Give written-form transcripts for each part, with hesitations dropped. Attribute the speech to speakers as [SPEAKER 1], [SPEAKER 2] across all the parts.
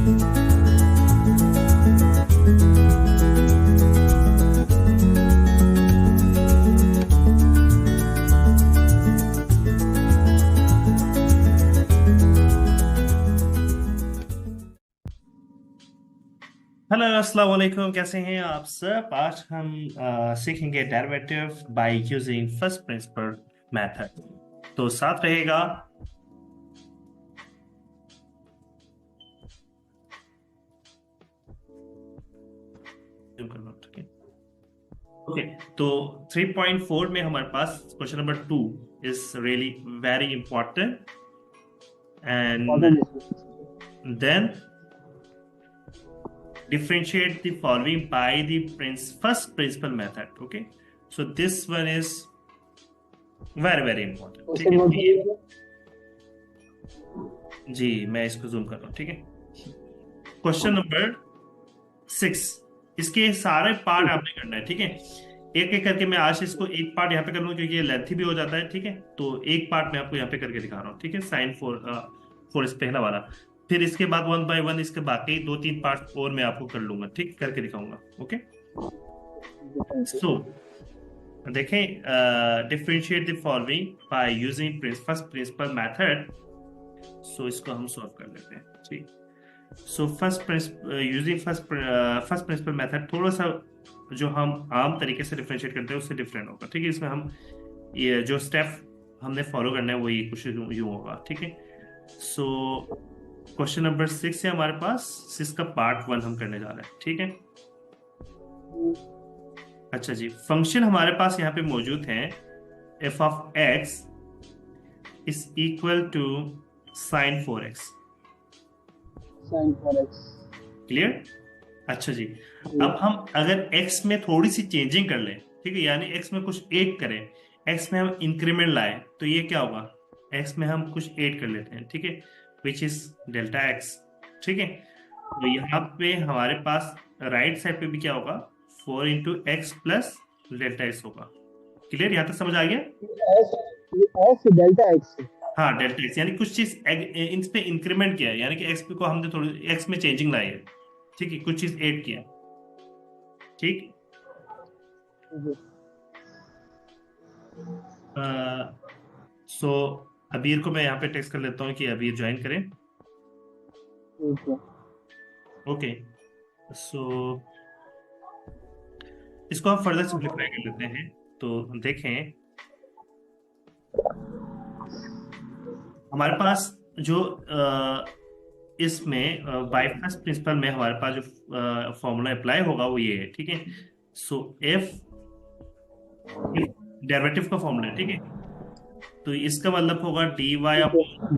[SPEAKER 1] Hello अस्सलाम वालेकुम, कैसे हैं आप सब। आज हम सीखेंगे derivative by using first principle method. तो साथ रहेगा। ओके, तो 3.4 में हमारे पास question number 2 is really very important and then differentiate the following by the first principal method. Okay, so this one is very important. ठीक है जी, मैं इसको जूम कर रहा हूँ। ठीक है, क्वेश्चन नंबर 6, इसके सारे पार्ट आपने करना है। ठीक है, एक एक करके मैं आज इसको एक पार्ट यहाँ पे कर लूँ क्योंकि ये लेंथी भी हो जाता है। ठीक है, तो एक पार्ट मैं आपको यहाँ पे करके दिखा रहा हूँ। ठीक है, साइन फोर इस पहला वाला, फिर इसके बाद 1 बाय 1 इसके बाकी 2-3 पार्ट और मैं आपको कर लूंगा। ठीक, करके दिखाऊंगा। ओके, सो देखें, differentiate the following by using first principle method. So इसको हम सॉल्व कर लेते हैं। ठीक, so using first principle method थोड़ा सा जो हम आम तरीके से डिफरेंशिएट करते हैं उससे डिफरेंट होगा। ठीक है, इसमें हम ये जो स्टेप हमने फॉलो करना है वो ये कुछ यूं होगा। ठीक है, सो क्वेश्चन नंबर 6 है हमारे पास, 6 का पार्ट 1 हम करने जा रहे हैं। ठीक है, अच्छा जी, फंक्शन हमारे पास यहाँ पे मौजूद है f of x is equal to sine 4x। Clear? अच्छा जी, अब हम अगर x में थोड़ी सी चेंजिंग कर लें, ठीक है, यानी x में कुछ ऐड करें, x में हम इंक्रीमेंट लाएं, तो ये क्या होगा, x में हम कुछ ऐड कर लेते हैं। ठीक है, विच इज डेल्टा x। ठीक है, तो यहाँ पे हमारे पास राइट साइड पे भी क्या होगा, 4 into x plus delta x होगा। क्लियर? यहाँ तक समझ आ गया?
[SPEAKER 2] डेल्टा एक्स,
[SPEAKER 1] हाँ, डेल्टा एक्स यानी कुछ चीज इन पे इंक्रीमेंट किया है, यानी कि एक्स को हमने थोड़ी एक्स में चेंजिंग लाई है। ठीक है, कुछ चीज ऐड किया। ठीक, सो अबीर को मैं यहाँ पे टेक्स्ट कर लेता हूँ कि अबीर ज्वाइन करें। ओके, सो इसको हम फर्दर सिंप्लीफाई कर लेते हैं। तो देखें, हमारे पास जो इसमें बाय फर्स्ट प्रिंसिपल में हमारे पास जो फॉर्मूला अप्लाई होगा वो ये है। ठीक है, सो एफ डेरिवेटिव का फॉर्मूला है। ठीक है, तो इसका मतलब होगा डी वाई अपॉन।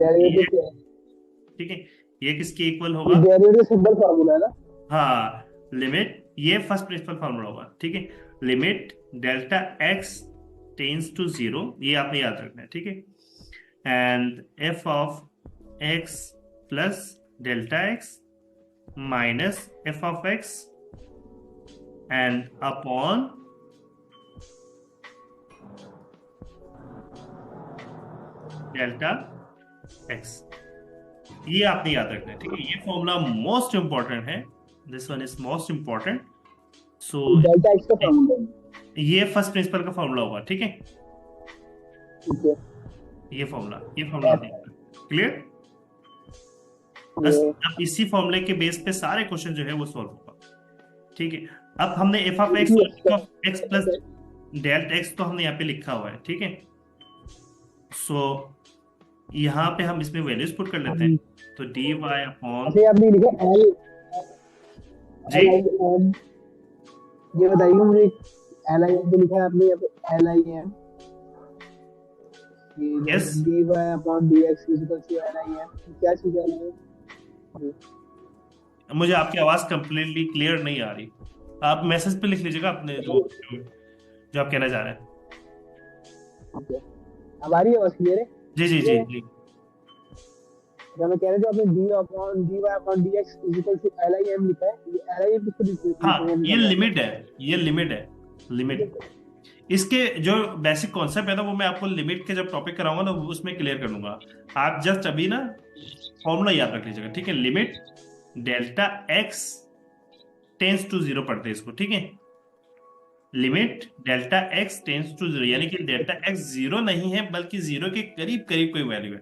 [SPEAKER 1] ठीक है, ये किसके इक्वल होगा,
[SPEAKER 2] डेरिवेटिव सिंपल फार्मूला है ना।
[SPEAKER 1] हाँ, लिमिट, ये फर्स्ट प्रिंसिपल फार्मूला होगा। ठीक है, limit delta x tends to 0, ये आपने याद रखना है। ठीक है, and f of x plus delta x minus f of x and upon delta x, ये आपने याद रखना है। ठीक है, ये फॉर्मूला मोस्ट इंपॉर्टेंट है, this one is most important. So
[SPEAKER 2] delta x का फॉर्मूला,
[SPEAKER 1] ये फर्स्ट प्रिंसिपल का फॉर्मूला होगा। ठीक है, ये फॉर्मूला क्लियर? अब इसी फॉर्मूले के बेस पे सारे क्वेश्चन जो है वो सॉल्व होगा। ठीक है, अब हमने F of x x plus delta x तो हमने यहाँ पे लिखा हुआ है। ठीक है, सो यहाँ पे हम इसमें वैल्यूज पुट कर लेते हैं। तो डी वाई अपॉन,
[SPEAKER 2] आपने लिखा एल
[SPEAKER 1] जी,
[SPEAKER 2] ये बताइए मुझे, एल आई एम लिखा है आपने यहाँ पे, L I M
[SPEAKER 1] yes,
[SPEAKER 2] d y upon d x equal to L I M, क्या चीज है?
[SPEAKER 1] मुझे आपकी आवाज कंप्लीटली क्लियर नहीं आ रही, आप मैसेज पे लिख लीजिएगा अपने जो आप कहना चाह रहे हैं।
[SPEAKER 2] अब आ रही है आवाज क्लियर है?
[SPEAKER 1] जी जी जी जी,
[SPEAKER 2] जब मैं कह रहा था आपने d upon d y upon d x equal to L I M लिखा है, ये एल आई एम किसको?
[SPEAKER 1] हाँ, ये लिमिट है, ये लिमिट है, लिमिट। इसके जो बेसिक कॉन्सेप्ट है ना वो मैं आपको लिमिट के जब टॉपिक कराऊंगा ना उसमें क्लियर कर लूंगा। आप जस्ट अभी ना फॉर्मूला याद रख लीजिएगा। ठीक है, limit delta x tends to zero पढ़ते हैं इसको, ठीक है। Limit delta x tends to zero, यानी कि डेल्टा एक्स जीरो नहीं है बल्कि जीरो के करीब करीब कोई वैल्यू है,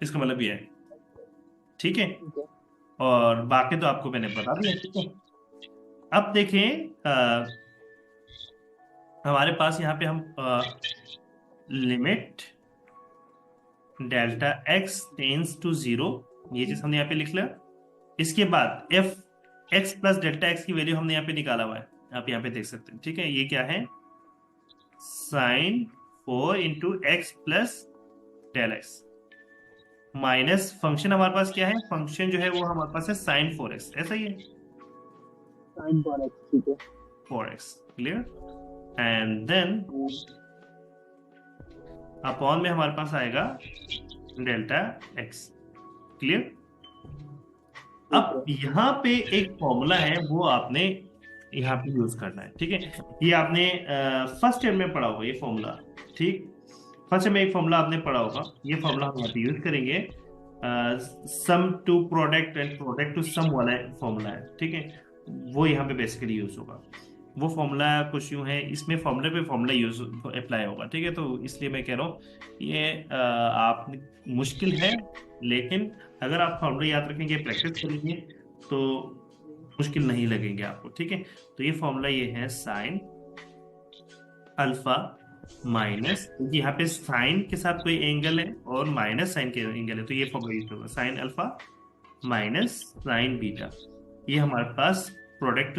[SPEAKER 1] इसका मतलब ये है, ठीक है।
[SPEAKER 2] ठीक है।
[SPEAKER 1] और बाकी तो आपको मैंने बता दिया, ठीक है। अब देखें हमारे पास यहाँ पे हम limit delta x tends to zero, ये चीज हमने यहाँ पे लिख लिया। इसके बाद f x plus delta x की वैल्यू हमने यहाँ पे निकाला हुआ है, आप यहाँ पे देख सकते हैं, ठीक है। ये क्या है, sine 4 × x plus del x minus function हमारे पास क्या है, फंक्शन जो है वो हमारे पास है साइन 4x, ऐसा ही है,
[SPEAKER 2] साइन 4x, ठीक है।
[SPEAKER 1] 4x, clear. And then upon में हमारे पास आएगा डेल्टा एक्स, क्लियर। अब यहाँ पे एक फॉर्मूला है वो आपने यहाँ पे यूज करना है, ठीक है। ये आपने फर्स्ट ईयर में पढ़ा होगा ये फॉर्मूला, ठीक। फर्स्ट ईयर में एक फॉर्मूला आपने पढ़ा होगा, ये फॉर्मूला हम यहाँ पे यूज करेंगे, sum to product and product to sum वाला फॉर्मूला है, ठीक है। वो यहाँ पे बेसिकली यूज होगा। वो फॉर्मूला कुछ यूं है, इसमें फॉर्मूले पे फॉर्मूला यूज अप्लाई होगा, ठीक है। तो इसलिए मैं कह रहा हूँ ये आप मुश्किल है, लेकिन अगर आप फॉर्मूला याद रखेंगे, प्रैक्टिस करेंगे तो मुश्किल नहीं लगेंगे आपको, ठीक है। तो ये फॉर्मूला ये है साइन अल्फा माइनस, यहाँ पे साइन के साथ कोई एंगल है और माइनस साइन के एंगल है, तो ये फॉर्मूला यूज होगा, sine alpha minus sine beta. ये हमारे पास प्रोडक्ट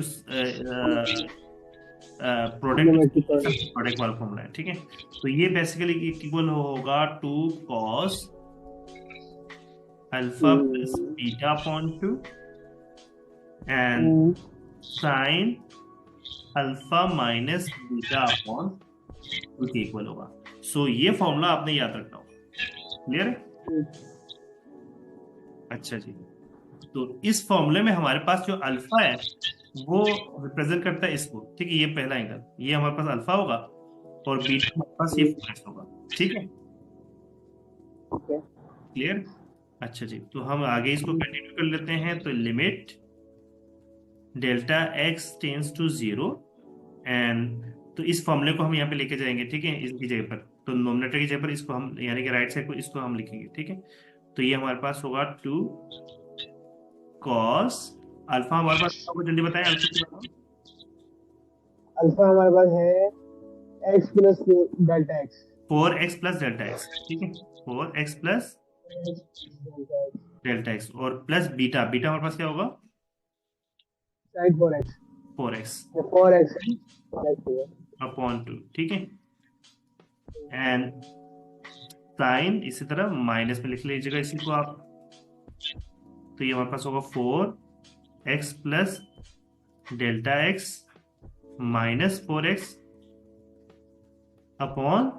[SPEAKER 1] प्रोडक्ट वाला फॉर्मूला है, ठीक है। तो ये बेसिकली इक्वल होगा to cos alpha plus beta upon 2 and sine alpha minus beta upon 2 के इक्वल होगा। सो ये फॉर्मूला आपने याद रखना होगा, क्लियर है। अच्छा जी, तो इस फॉर्मूले में हमारे पास जो अल्फा है वो रिप्रेजेंट करता है इसको, ठीक है। ये पहला एंगल, ये हमारे पास अल्फा होगा और बीटा हमारे पास ये 4x होगा, ठीक है, क्लियर। अच्छा जी, तो हम आगे इसको कंटिन्यू कर लेते हैं। तो limit delta x tends to zero and, तो इस फॉर्मूले को हम यहाँ पे लेके जाएंगे, ठीक है, इसकी जगह पर, तो नोमिनेटर की जगह पर इसको हम, यानी कि राइट साइड को इसको हम लिखेंगे, ठीक है। तो ये हमारे पास होगा 2 कॉस अल्फा, हमारे पास आपको जल्दी बताएं अल्फा की बताओ।
[SPEAKER 2] अल्फा हमारे पास है x plus delta x,
[SPEAKER 1] 4x plus delta x, ठीक है, 4x प्लस डेल्टा एक्स और प्लस बीटा, बीटा हमारे पास क्या होगा,
[SPEAKER 2] sign 4x,
[SPEAKER 1] 4x
[SPEAKER 2] 4x
[SPEAKER 1] upon 2, ठीक है। एंड साइन इसी तरह माइनस में लिख लीजिएगा इसी को आप, तो ये हमारे पास होगा 4x plus delta x minus 4x upon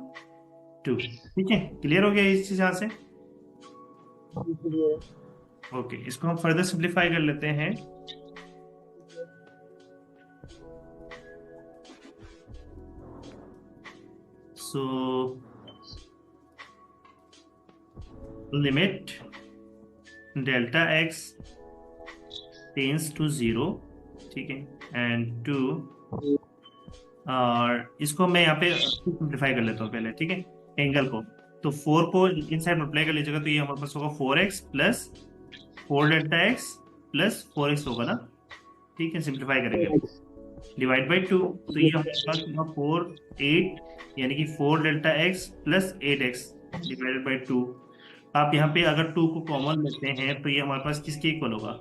[SPEAKER 1] 2, ठीक है। क्लियर हो गया इस चीज यहां से, ओके। इसको हम फर्दर सिंप्लीफाई कर लेते हैं। So limit delta x tends to zero, ठीक है, एंड 2, और इसको मैं यहाँ पे सिंप्लीफाई कर लेता हूँ पहले, ठीक है, एंगल को। तो 4 को इनसाइड मल्टीप्लाई कर लीजिएगा, तो ये हमारे पास होगा 4x plus 4 delta x plus 4x होगा ना, ठीक है। सिंप्लीफाई करेंगे, डिवाइड बाई 2, तो ये हमारे पास होगा 4 8, यानी कि 4 delta x plus 8x divided by 2। आप यहाँ पे अगर 2 को कॉमन लेते हैं तो ये हमारे पास किसके इक्वल होगा,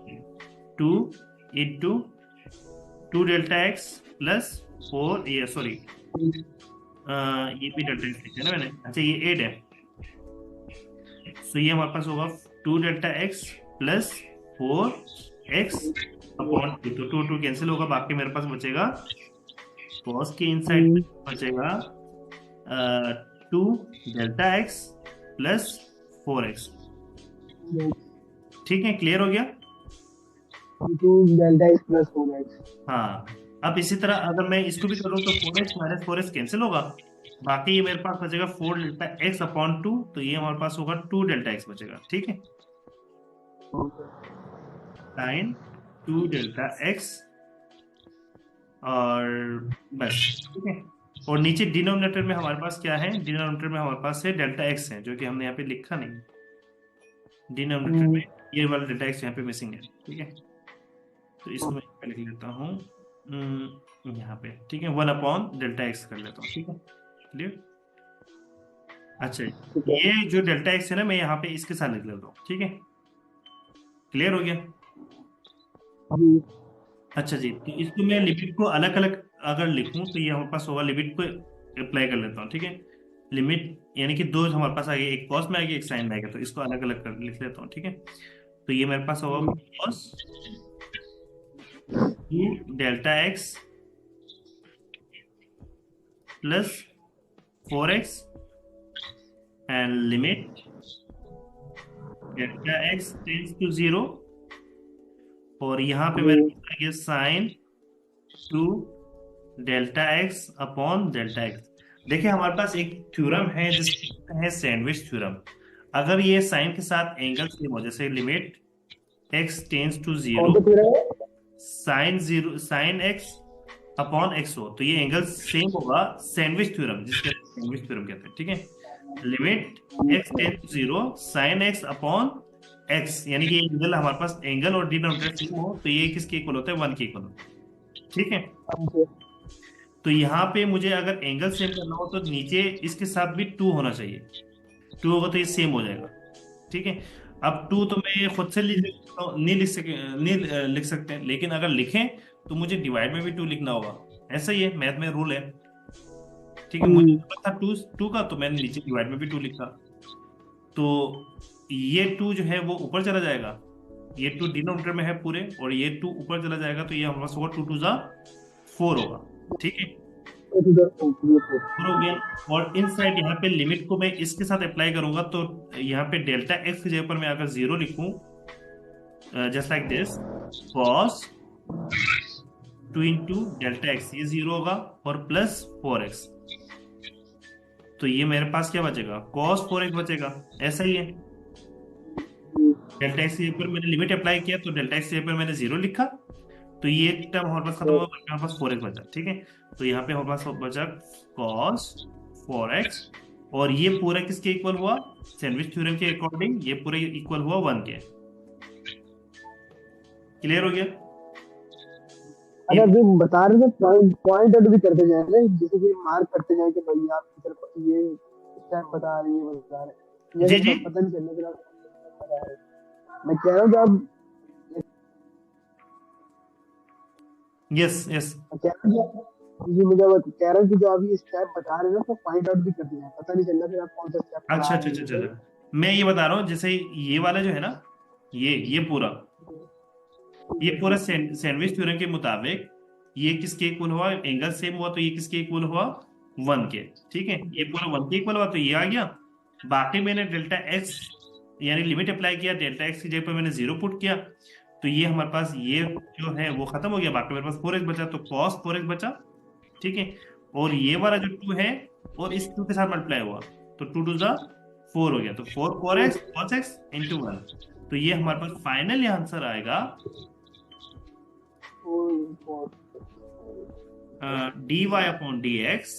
[SPEAKER 1] 2 इंटू 2 डेल्टा एक्स प्लस 4, ये सॉरी ये भी डेल्टा एक्स लिखा है ना मैंने, अच्छा ये 8 है। सो ये हमारे पास होगा 2 delta x plus 4x upon 2, तो 2 कैंसिल होगा, बाकी मेरे पास बचेगा कॉस के इनसाइड बचेगा 2 डेल्टा एक्स प्लस 4x, ठीक है। क्लियर हो गया,
[SPEAKER 2] 2 डेल्टा एक्स प्लस 4x।
[SPEAKER 1] हाँ। अब इसी तरह अगर मैं इसको भी करूँ तो 4x माइनस 4x कैंसिल होगा, बाकी ये मेरे पास बचेगा 4 डेल्टा एक्स अपॉन 2, तो ये हमारे पास होगा 2 डेल्टा एक्स बचेगा, ठीक है। साइन टू डेल्टा एक्स और बस, ठीक है। और नीचे डिनोमिनेटर में हमारे पास क्या है, डिनोमिनेटर में हमारे पास है डेल्टा एक्स है, जो कि हमने यहाँ पे लिखा नहीं डिनोमिनेटर
[SPEAKER 2] हम्म,
[SPEAKER 1] में। ये वाला डेल्टा एक्स यहाँ पे मिसिंग है, ठीक है। तो इसको मैं यहाँ पे लिख लेता हूँ यहाँ पे, ठीक है। 1/डेल्टा एक्स कर लेता हूँ, ठीक है। क्लियर। अच्छा,
[SPEAKER 2] ठीक है।
[SPEAKER 1] ये जो डेल्टा एक्स है ना, मैं यहाँ पे इसके साथ लिख लेता हूँ, ठीक है। क्लियर हो गया।
[SPEAKER 2] जी।
[SPEAKER 1] अच्छा जी, तो इसको मैं लिमिट को अलग अलग अगर लिखूं तो ये हमारे पास होगा, लिमिट को अप्लाई कर लेता हूँ, ठीक है। लिमिट यानी कि दो हमारे पास आ गए, एक कॉस में आ गया, एक साइन में आ गया, तो इसको अलग अलग कर लिख लेता हूँ, ठीक है। तो ये मेरे पास होगा
[SPEAKER 2] जी।
[SPEAKER 1] Cos two delta x plus 4x and limit delta x tends to 0। और यहाँ पे मेरे
[SPEAKER 2] जी।
[SPEAKER 1] पास आ गया sine two delta x upon delta x. देखिए हमारे पास एक थ्योरम है जिसको कहते हैं सैंडविच थ्योरम। अगर ये साइन के साथ एंगल सेम हो, जैसे लिमिट एक्स टेंस टू
[SPEAKER 2] कौन
[SPEAKER 1] 0
[SPEAKER 2] सा फिर है?
[SPEAKER 1] साइन एक्स अपॉन एक्स हो, तो ये एंगल सेम होगा, सैंडविच थ्योरम जिसके सैंडविच थ्योरम कहते हैं, ठीक है। Limit x tends to 0 sine x upon x, यानी कि एंगल हमारे पास एंगल और डिनोमिनेटर सेम हो, तो ये किसके इक्वल होता है, 1 के इक्वल होता है, ठीक है।
[SPEAKER 2] जी।
[SPEAKER 1] तो यहाँ पे मुझे अगर एंगल सेम करना हो तो नीचे इसके साथ भी 2 होना चाहिए। 2 होगा तो ये सेम हो जाएगा, ठीक है। अब 2 तो मैं खुद से नहीं लिख सके, नहीं लिख सकते, लेकिन अगर लिखें तो मुझे डिवाइड में भी 2 लिखना होगा। ऐसा ही है, मैथ में रूल है, ठीक है। मुझे
[SPEAKER 2] हम्म,
[SPEAKER 1] पता था 2 2 का, तो मैंने नीचे डिवाइड में भी 2 लिखा। तो ये 2 जो है वो ऊपर चला जाएगा, ये 2 डिनोमिनेटर में है पूरे, और ये 2 ऊपर चला जाएगा, तो ये हमारे पास होगा 2 2 जा 4 होगा, ठीक है।
[SPEAKER 2] एक इधर, एक ये फिर।
[SPEAKER 1] फोर हो गया। और इन साइड यहाँ पे लिमिट को मैं इसके साथ अप्लाई करूंगा, तो यहाँ पे डेल्टा एक्स की जगह पर मैं अगर 0 लिखूं, just like this, cos 2 into delta x, ये 0 होगा, और प्लस 4x। तो ये मेरे पास क्या बचेगा, कॉस 4x बचेगा। ऐसा ही है,
[SPEAKER 2] जी।
[SPEAKER 1] डेल्टा एक्स के ऊपर मैंने लिमिट अप्लाई किया, तो डेल्टा एक्स के ऊपर मैंने 0 लिखा, तो ये टर्म हमारे पास खत्म
[SPEAKER 2] तो
[SPEAKER 1] होगा, हमारे पास 4x बचा, ठीक है। तो यहाँ पे हमारे पास बचा कॉस 4x, और ये पूरा किसके इक्वल हुआ, सैंडविच थ्योरम के अकॉर्डिंग ये पूरा इक्वल हुआ 1 के। क्लियर हो गया।
[SPEAKER 2] अगर जो बता रहे थे पॉइंट पॉइंट आउट भी करते जाए ना, जैसे कि मार्क करते जाए कि भाई आप इधर ये स्टेप बता रहे हैं, ये बता रहे हैं, ये
[SPEAKER 1] जी
[SPEAKER 2] अगर
[SPEAKER 1] जी,
[SPEAKER 2] पता नहीं चलने के आप बता रहे हैं। मैं कह रहा हूँ कि आप
[SPEAKER 1] यस यस।
[SPEAKER 2] कह रहा हूँ जी, मुझे कह रहा हूँ कि जो आप ये स्टेप बता रहे हैं ना, तो पॉइंट आउट भी करते जाए, पता नहीं चलना फिर आप कौन सा स्टेप
[SPEAKER 1] अच्छा
[SPEAKER 2] पढ़ा
[SPEAKER 1] अच्छा
[SPEAKER 2] रहे
[SPEAKER 1] अच्छा
[SPEAKER 2] हैं
[SPEAKER 1] अच्छा
[SPEAKER 2] तो।
[SPEAKER 1] अच्छा। मैं ये बता रहा हूँ, जैसे ये वाला जो है ना, ये पूरा, ये पूरा सैंडविच थ्योरम के मुताबिक ये किसके इक्वल हुआ, एंगल सेम हुआ, तो ये किसके इक्वल हुआ, 1 के, ठीक है। ये पूरा 1 के इक्वल हुआ, तो ये आ गया। बाकी मैंने डेल्टा एक्स यानी लिमिट अप्लाई किया, डेल्टा एक्स की जगह पर मैंने 0 पुट किया, तो ये हमारे पास ये जो है वो खत्म हो गया, बाकी मेरे पास 4x बचा, तो कॉस 4x बचा, ठीक है। और ये वाला जो 2 है, और इस 2 के साथ मल्टीप्लाई हुआ, तो 2 2 जा 4 हो गया, तो 4 4x cos x इंटू 1। तो ये हमारे पास फाइनल आंसर आएगा dy upon dx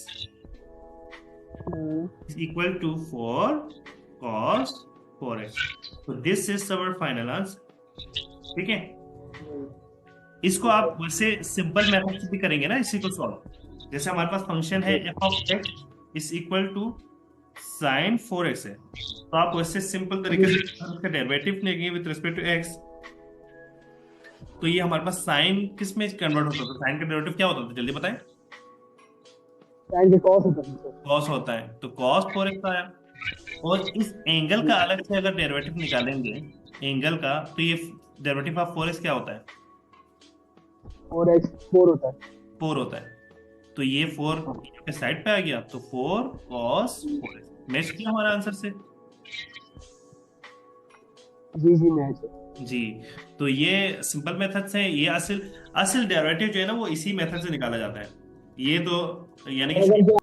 [SPEAKER 1] is equal to 4 cos 4x। तो this is our final answer, ठीक है। इसको आप वैसे सिंपल मेथड से भी करेंगे ना, इसी को सॉल्व। जैसे हमारे पास फंक्शन है f of x is equal to sine 4x है, तो आप वैसे सिंपल तरीके से उसका डेरिवेटिव लेंगे विद रिस्पेक्ट टू एक्स। तो ये हमारे पास साइन किस में कन्वर्ट होता था, साइन का डेरिवेटिव क्या होता था, जल्दी बताएं।
[SPEAKER 2] साइन के कॉस होता है।
[SPEAKER 1] कॉस होता है, तो कॉस 4x आया। और इस एंगल का अलग से अगर डेरिवेटिव निकालेंगे, एंगल का, तो ये डेरिवेटिव ऑफ 4x क्या होता है,
[SPEAKER 2] और एक्स 4 होता है।
[SPEAKER 1] 4 होता है। तो ये 4 पे साइड पे आ गया, तो 4 cos 4x मैच किया हमारा आंसर से।
[SPEAKER 2] जी जी, मैच है।
[SPEAKER 1] जी। तो ये सिंपल मेथड से, ये असल असल डेरिवेटिव जो है ना वो इसी मेथड से निकाला जाता है। ये तो यानी
[SPEAKER 2] और अगर
[SPEAKER 1] कि
[SPEAKER 2] जो